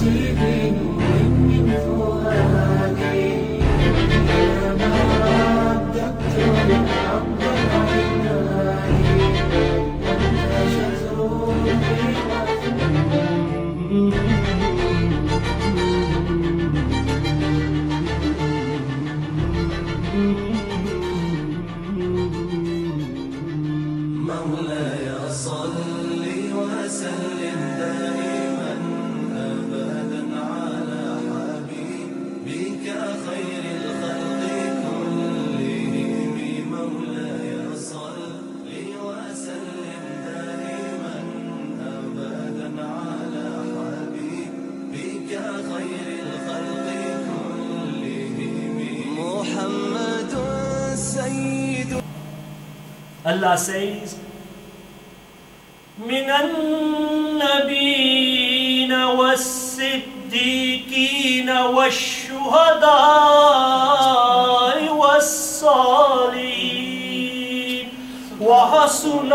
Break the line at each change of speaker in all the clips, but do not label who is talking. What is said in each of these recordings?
نفسي بنور من فؤادي كلما رددت للحق عناني أنت شزر مولاي صل وسلم دائما أبدا على حبيبك خير الخلق كلهم مولاي صل وسلم دائما أبدا على حبيبك خير الخلق كلهم محمد سيد.
Allah says, من النبيين والصديقين والشهداء والصالحين وحسن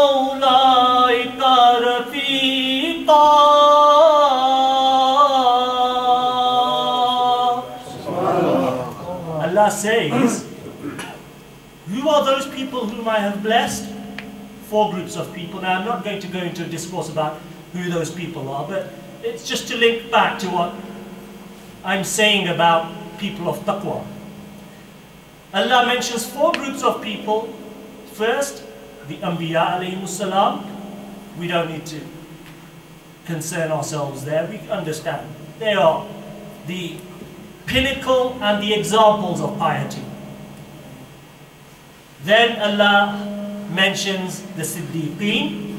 أولئك رفيقا. Allah says, who are those people whom I have blessed? Four groups of people. Now I'm not going to go into a discourse about who those people are, but it's just to link back to what I'm saying about people of taqwa. Allah mentions four groups of people. First, the Anbiya alayhimus salam. We don't need to concern ourselves there. We understand. They are the pinnacle and the examples of piety. Then Allah mentions the Siddiqeen,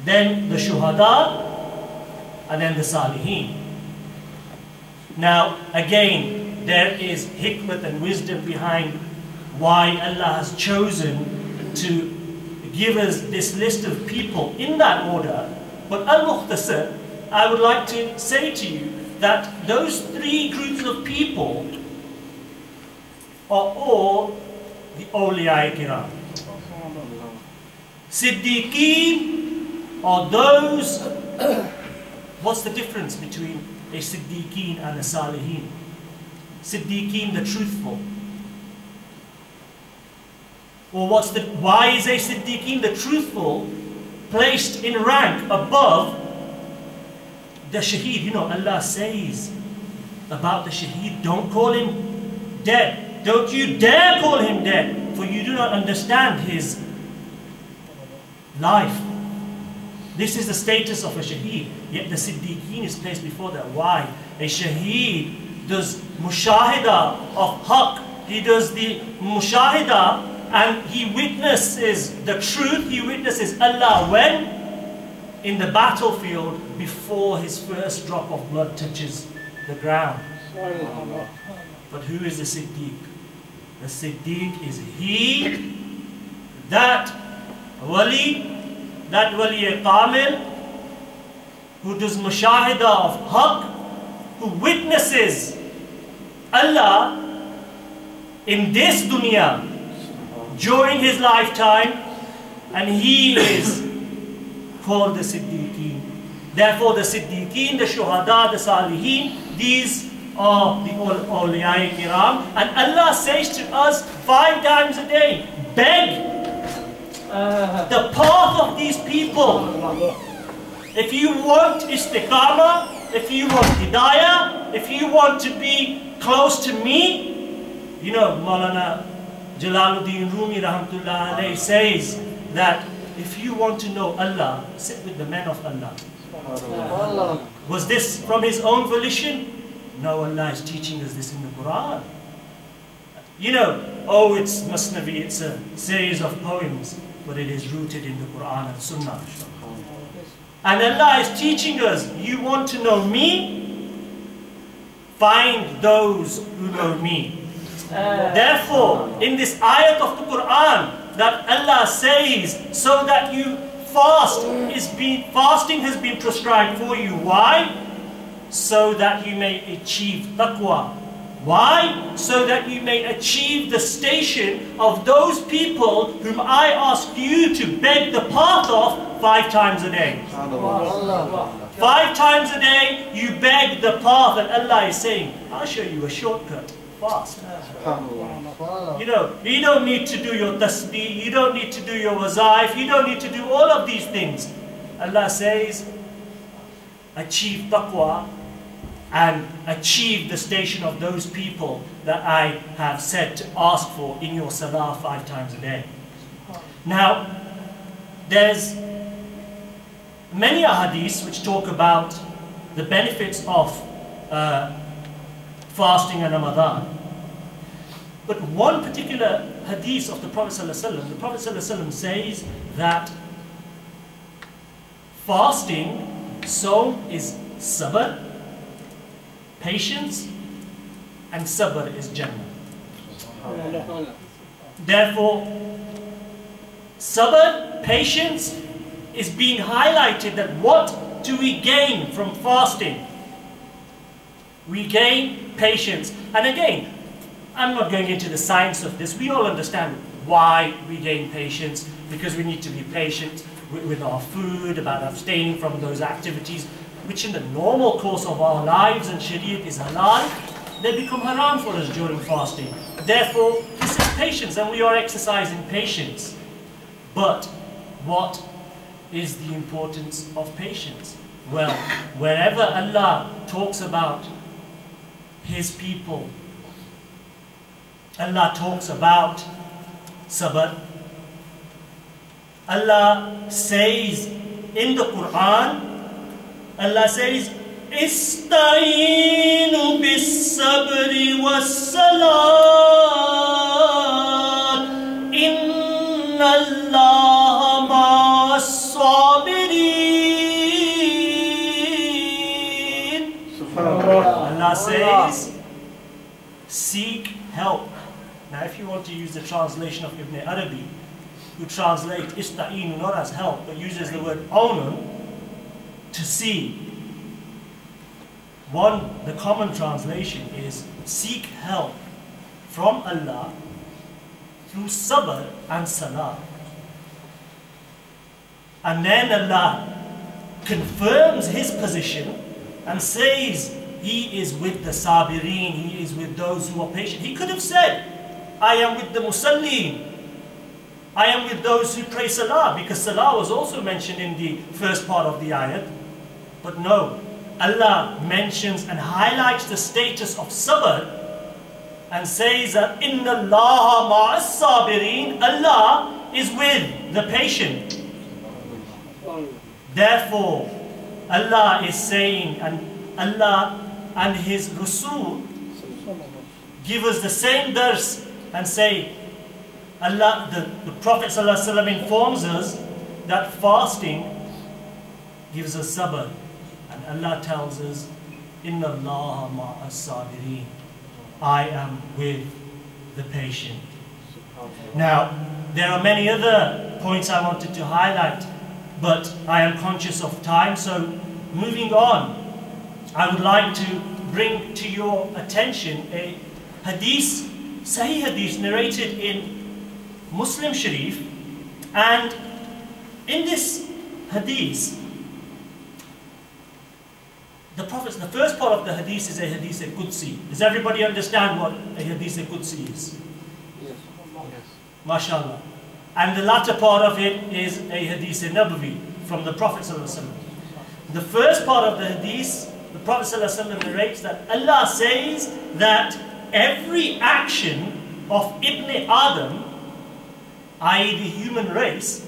then the Shuhada, and then the Salihin. Now again, there is hikmat and wisdom behind why Allah has chosen to give us this list of people in that order. But al-Mukhtasar, I would like to say to you that those three groups of people are all the awliya kiram. Siddiqeen are those. What's the difference between a Siddiqeen and a Salihin? Siddiqeen, the truthful. Or why is a Siddiqeen, the truthful, placed in rank above the Shaheed? You know, Allah says about the Shaheed, don't call him dead. Don't you dare call him dead, for you do not understand his life. This is the status of a shaheed. Yet the Siddiqeen is placed before that. Why? A shaheed does mushahida of haqq. He does the mushahida and he witnesses the truth. He witnesses Allah when? In the battlefield, before his first drop of blood touches the ground. But who is the Siddiq? The Siddiq is he, that wali kamil, who does mushahida of haqq, who witnesses Allah in this dunya during his lifetime, and he is called the Siddiqeen. Therefore the Siddiqeen, the Shuhada, the Salihin, these are the awliya kiram. And Allah says to us 5 times a day, beg the path of these people. If you want istiqamah, if you want hidayah, if you want to be close to me, you know, Maulana Jalaluddin Rumi rahmatullah alayhi says that if you want to know Allah, sit with the men of Allah. Was this from his own volition? No, Allah is teaching us this in the Quran. You know, oh, it's Masnavi, it's a series of poems, but it is rooted in the Quran and Sunnah. And Allah is teaching us, you want to know me? Find those who know me. Therefore, in this ayat of the Quran, that Allah says, so that you fasting has been prescribed for you. Why? So that you may achieve taqwa. Why? So that you may achieve the station of those people whom I ask you to beg the path of 5 times a day. 5 times a day you beg the path, and Allah is saying, I'll show you a shortcut. Fast. You know, you don't need to do your tasbih, you don't need to do your wazaif, you don't need to do all of these things. Allah says, achieve taqwa and achieve the station of those people that I have said to ask for in your salah 5 times a day. Now, there's many hadiths which talk about the benefits of fasting in Ramadan. But one particular hadith of the Prophet ﷺ, the Prophet ﷺ says that fasting, Sawm is sabr, patience, and sabr is Jannah. Therefore, sabr, patience, is being highlighted that what do we gain from fasting? We gain patience. And again, I'm not going into the science of this. We all understand why we gain patience, because we need to be patient with our food, about abstaining from those activities which in the normal course of our lives and Shariat is halal, they become haram for us during fasting. Therefore, this is patience, and we are exercising patience. But what is the importance of patience? Well, wherever Allah talks about His people, Allah talks about sabr. Allah says in the Quran, Allah says, Istaeenu bis-sabri was-salat, inna Allaha ma'as-sabirin. Allah says, seek help. Now if you want to use the translation of Ibn Arabi, who translate Istaeenu not as help, but uses the word awnun, to see. The common translation is seek help from Allah through sabr and salah. And then Allah confirms His position and says He is with the sabirin, He is with those who are patient. He could have said, I am with the musallin, I am with those who pray salah, because salah was also mentioned in the first part of the ayat. But no, Allah mentions and highlights the status of sabr and says that inna Allaha ma'as sabirin, Allah is with the patient. Therefore, Allah is saying, and Allah and His Rasul give us the same verse and say, Allah, the Prophet ﷺ informs us that fasting gives us sabr. And Allah tells us, Inna Allaha ma'as sabirin, I am with the patient. Now, there are many other points I wanted to highlight, but I am conscious of time, so moving on, I would like to bring to your attention a hadith, Sahih hadith, narrated in Muslim Sharif. And in this hadith, the first part of the hadith is a hadith Qudsi. Does everybody understand what a hadith Qudsi is? Yes. MashaAllah. And the latter part of it is a hadith Nabawi from the Prophet ﷺ. The first part of the hadith, the Prophet ﷺ narrates that Allah says that every action of Ibn Adam, i.e. the human race,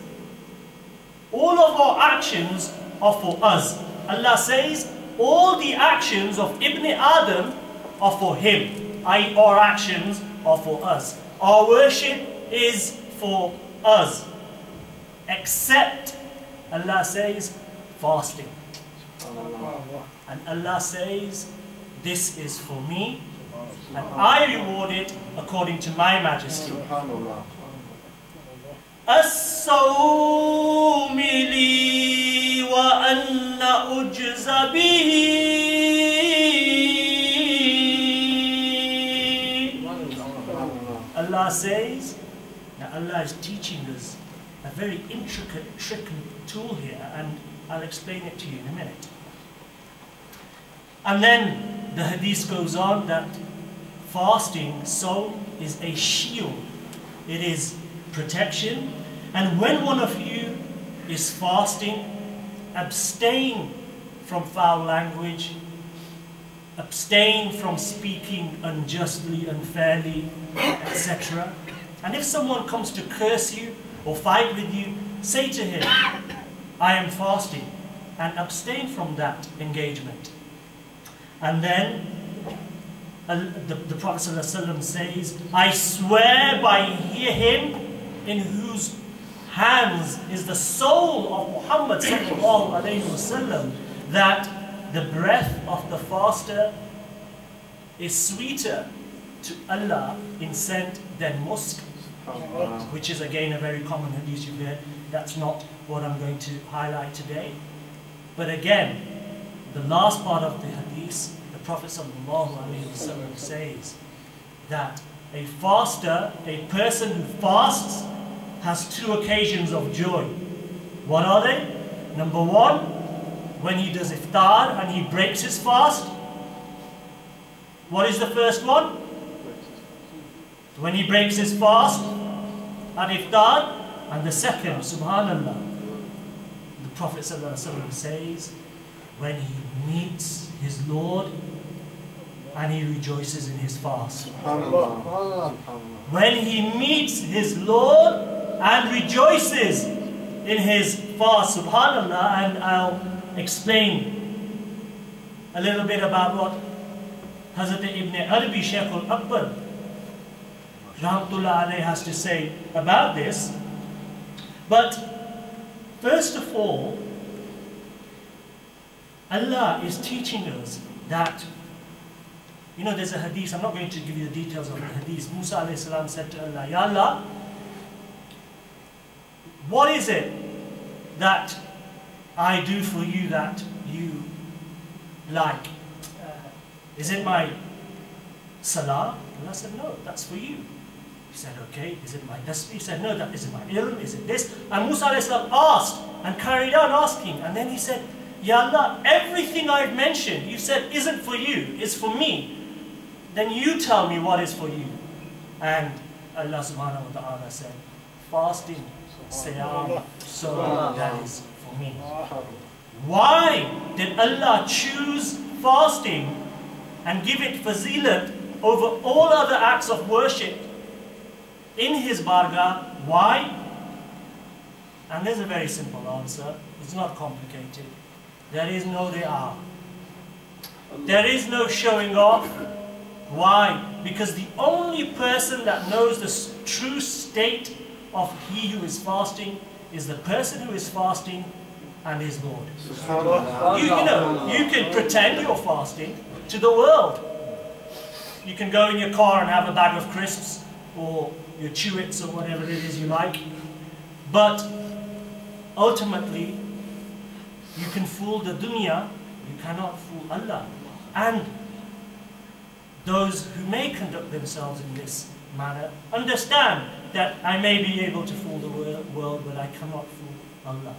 all of our actions are for us. Allah says, all the actions of Ibn Adam are for him, i.e. our actions are for us. Our worship is for us, except, Allah says, fasting. And Allah says, this is for me, and I reward it according to my majesty. الصوم لي وأنا أجزى به. Allah says, now Allah is teaching us a very intricate tool here, and I'll explain it to you in a minute. And then the hadith goes on that fasting, sawm, is a shield. It is protection. And when one of you is fasting, abstain from foul language, abstain from speaking unjustly, unfairly, etc. And if someone comes to curse you or fight with you, say to him, I am fasting, and abstain from that engagement. And then the Prophet ﷺ says, I swear by him in whose hands is the soul of Muhammad ﷺ, that the breath of the faster is sweeter to Allah in scent than musk, which is again a very common hadith you've heard. That's not what I'm going to highlight today. But again, the last part of the hadith, the Prophet ﷺ says that a faster, a person who fasts, has two occasions of joy. What are they? Number one, when he does iftar and he breaks his fast. What is the first one? When he breaks his fast at iftar. And the second, subhanallah, the Prophet ﷺ says, when he meets his Lord and he rejoices in his fast. When he meets his Lord and rejoices in his fast, subhanallah. And I'll explain a little bit about what Hazrat Ibn Arabi Shaykh al-Akbar Rahmatullah alayhi has to say about this. But first of all, Allah is teaching us that, you know, there's a hadith, I'm not going to give you the details of the hadith. Musa alayhi salam said to Allah, Ya Allah, what is it that I do for you that you like? Is it my salah? Allah said, no, that's for you. He said, okay, is it my tasbih? He said, no, that is it my ilm, is it this? And Musa asked and carried on asking. And then he said, Ya Allah, everything I've mentioned, you said isn't for you, it's for me. Then you tell me what is for you. And Allah subhanahu wa ta'ala said, fasting, siyam, so that is for me. Why did Allah choose fasting and give it fazilat over all other acts of worship in His bargah? Why? And there's a very simple answer. It's not complicated. There is no ri'ah. There is no showing off. Why? Because the only person that knows the true state of he who is fasting is the person who is fasting and his Lord. You know, you can pretend you're fasting to the world. You can go in your car and have a bag of crisps or your Chewits or whatever it is you like. But ultimately, you can fool the dunya, you cannot fool Allah. And those who may conduct themselves in this manner understand that I may be able to fool the world, but I cannot fool Allah.